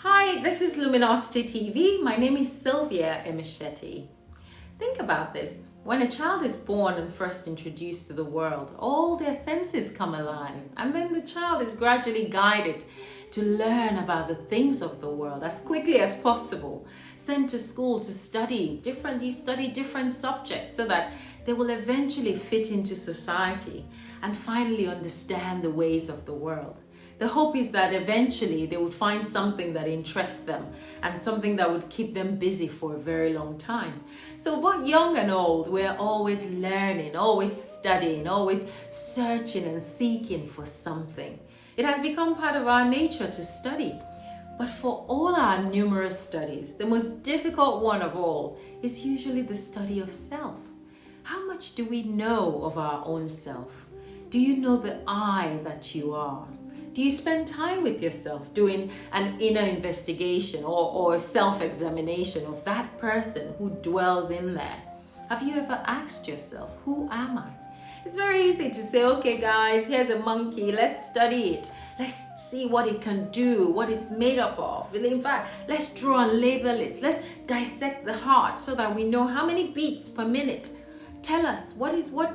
Hi, this is Luminosity TV. My name is Sylvia Emichetti. Think about this. When a child is born and first introduced to the world, all their senses come alive, and then the child is gradually guided to learn about the things of the world as quickly as possible, sent to school to study different subjects so that they will eventually fit into society and finally understand the ways of the world. The hope is that eventually they would find something that interests them and something that would keep them busy for a very long time. So both young and old, we're always learning, always studying, always searching and seeking for something. It has become part of our nature to study. But for all our numerous studies, the most difficult one of all is usually the study of self. How much do we know of our own self? Do you know the I that you are? Do you spend time with yourself doing an inner investigation or self-examination of that person who dwells in there? Have you ever asked yourself, who am I? It's very easy to say, okay guys, here's a monkey, let's study it. Let's see what it can do, what it's made up of. In fact, let's draw and label it. Let's dissect the heart so that we know how many beats per minute. Tell us,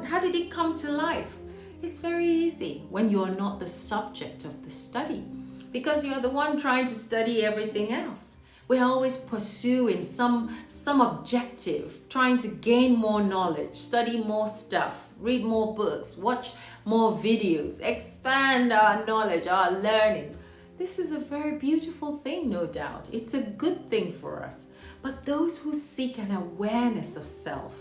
how did it come to life? It's very easy when you're not the subject of the study because you're the one trying to study everything else. We're always pursuing some objective, trying to gain more knowledge, study more stuff, read more books, watch more videos, expand our knowledge, our learning. This is a very beautiful thing, no doubt. It's a good thing for us. But those who seek an awareness of self,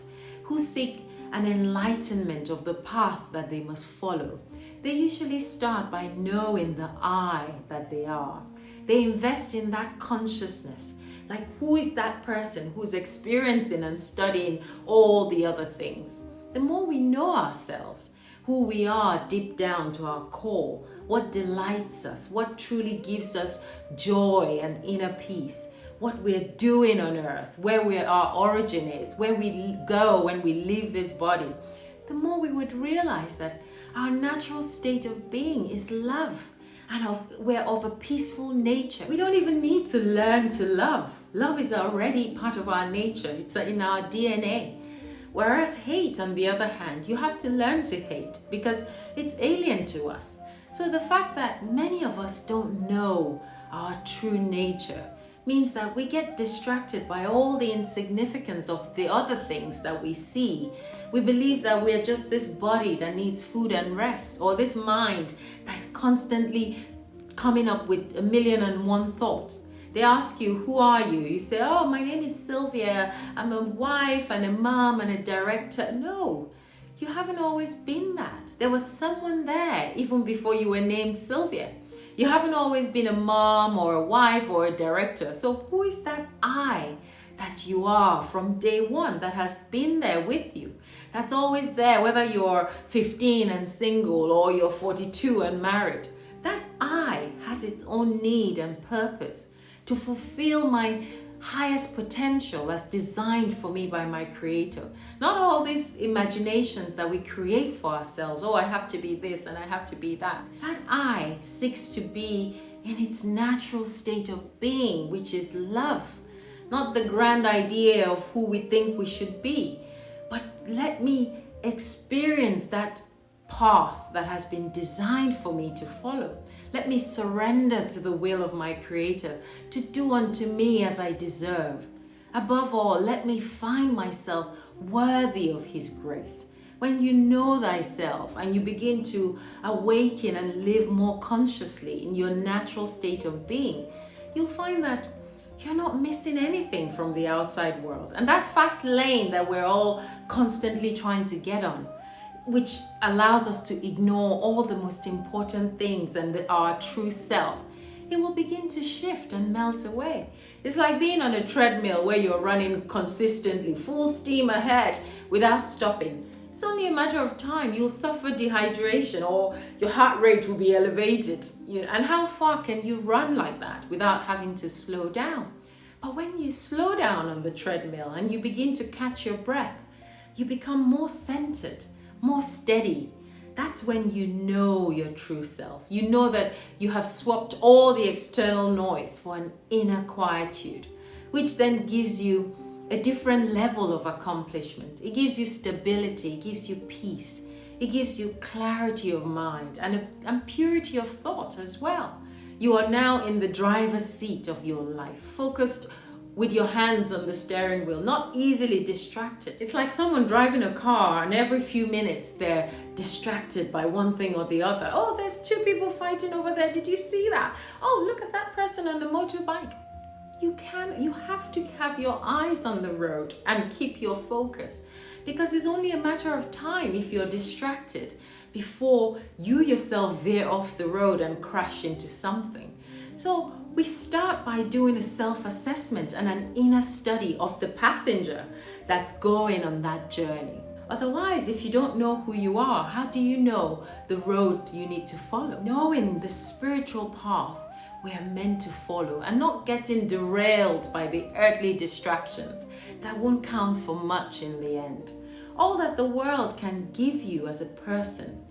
who seek an enlightenment of the path that they must follow, they usually start by knowing the I that they are. They invest in that consciousness. Like, who is that person who's experiencing and studying all the other things? The more we know ourselves, who we are deep down to our core, what delights us, what truly gives us joy and inner peace, what we're doing on earth, where our origin is, where we go when we leave this body, the more we would realize that our natural state of being is love, and we're of a peaceful nature. We don't even need to learn to love. Love is already part of our nature. It's in our DNA. Whereas hate, on the other hand, you have to learn to hate because it's alien to us. So the fact that many of us don't know our true nature means that we get distracted by all the insignificance of the other things that we see. We believe that we're just this body that needs food and rest, or this mind that's constantly coming up with 1,000,001 thoughts. They ask you, who are you? You say, oh, my name is Sylvia. I'm a wife and a mom and a director. No, you haven't always been that. There was someone there even before you were named Sylvia. You haven't always been a mom or a wife or a director. So who is that I that you are from day one that has been there with you? That's always there, whether you're 15 and single or you're 42 and married. That I has its own need and purpose to fulfill my highest potential as designed for me by my creator. Not all these imaginations that we create for ourselves. Oh, I have to be this and I have to be that. That I seeks to be in its natural state of being, which is love. Not the grand idea of who we think we should be, but let me experience that path that has been designed for me to follow. Let me surrender to the will of my Creator to do unto me as I deserve. Above all, let me find myself worthy of His grace. When you know thyself and you begin to awaken and live more consciously in your natural state of being, you'll find that you're not missing anything from the outside world. And that fast lane that we're all constantly trying to get on, which allows us to ignore all the most important things and our true self, it will begin to shift and melt away. It's like being on a treadmill where you're running consistently, full steam ahead without stopping. It's only a matter of time. You'll suffer dehydration or your heart rate will be elevated. And how far can you run like that without having to slow down? But when you slow down on the treadmill and you begin to catch your breath, you become more centered, more steady. That's when you know your true self. You know that you have swapped all the external noise for an inner quietude, which then gives you a different level of accomplishment. It gives you stability, it gives you peace, it gives you clarity of mind and purity of thought as well. You are now in the driver's seat of your life, focused with your hands on the steering wheel, not easily distracted. It's like someone driving a car and every few minutes they're distracted by one thing or the other. Oh, there's two people fighting over there. Did you see that? Oh, look at that person on the motorbike. You have to have your eyes on the road and keep your focus, because it's only a matter of time if you're distracted before you yourself veer off the road and crash into something. So we start by doing a self-assessment and an inner study of the passenger that's going on that journey. Otherwise, if you don't know who you are, how do you know the road you need to follow? Knowing the spiritual path we are meant to follow and not getting derailed by the earthly distractions that won't count for much in the end. All that the world can give you as a person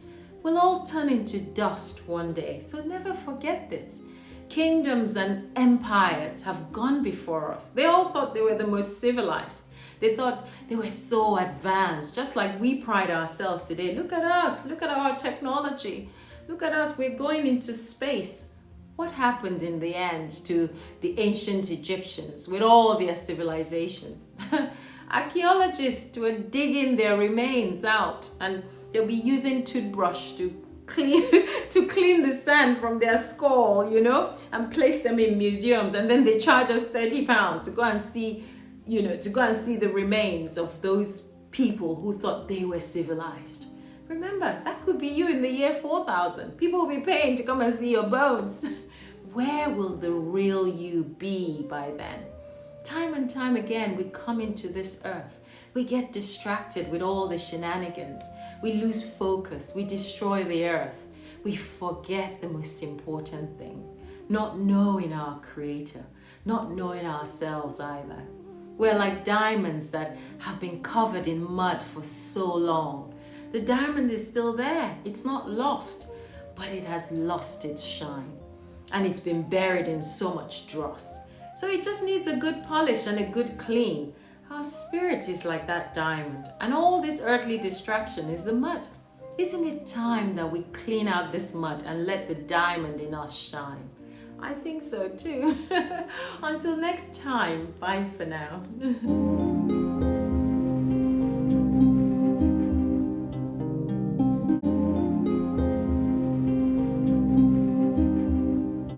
will all turn into dust one day, so never forget this. Kingdoms and empires have gone before us. They all thought they were the most civilized. They thought they were so advanced, just like we pride ourselves today. Look at us, look at our technology. Look at us, we're going into space. What happened in the end to the ancient Egyptians with all their civilizations? Archaeologists were digging their remains out, and they'll be using toothbrush to clean the sand from their skull, and place them in museums. And then they charge us £30 to go and see, the remains of those people who thought they were civilized. Remember, that could be you in the year 4000. People will be paying to come and see your bones. Where will the real you be by then? Time and time again, we come into this earth. We get distracted with all the shenanigans. We lose focus. We destroy the earth. We forget the most important thing, not knowing our Creator, not knowing ourselves either. We're like diamonds that have been covered in mud for so long. The diamond is still there. It's not lost, but it has lost its shine. And it's been buried in so much dross. So it just needs a good polish and a good clean. Our spirit is like that diamond, and all this earthly distraction is the mud. Isn't it time that we clean out this mud and let the diamond in us shine? I think so too. Until next time, bye for now.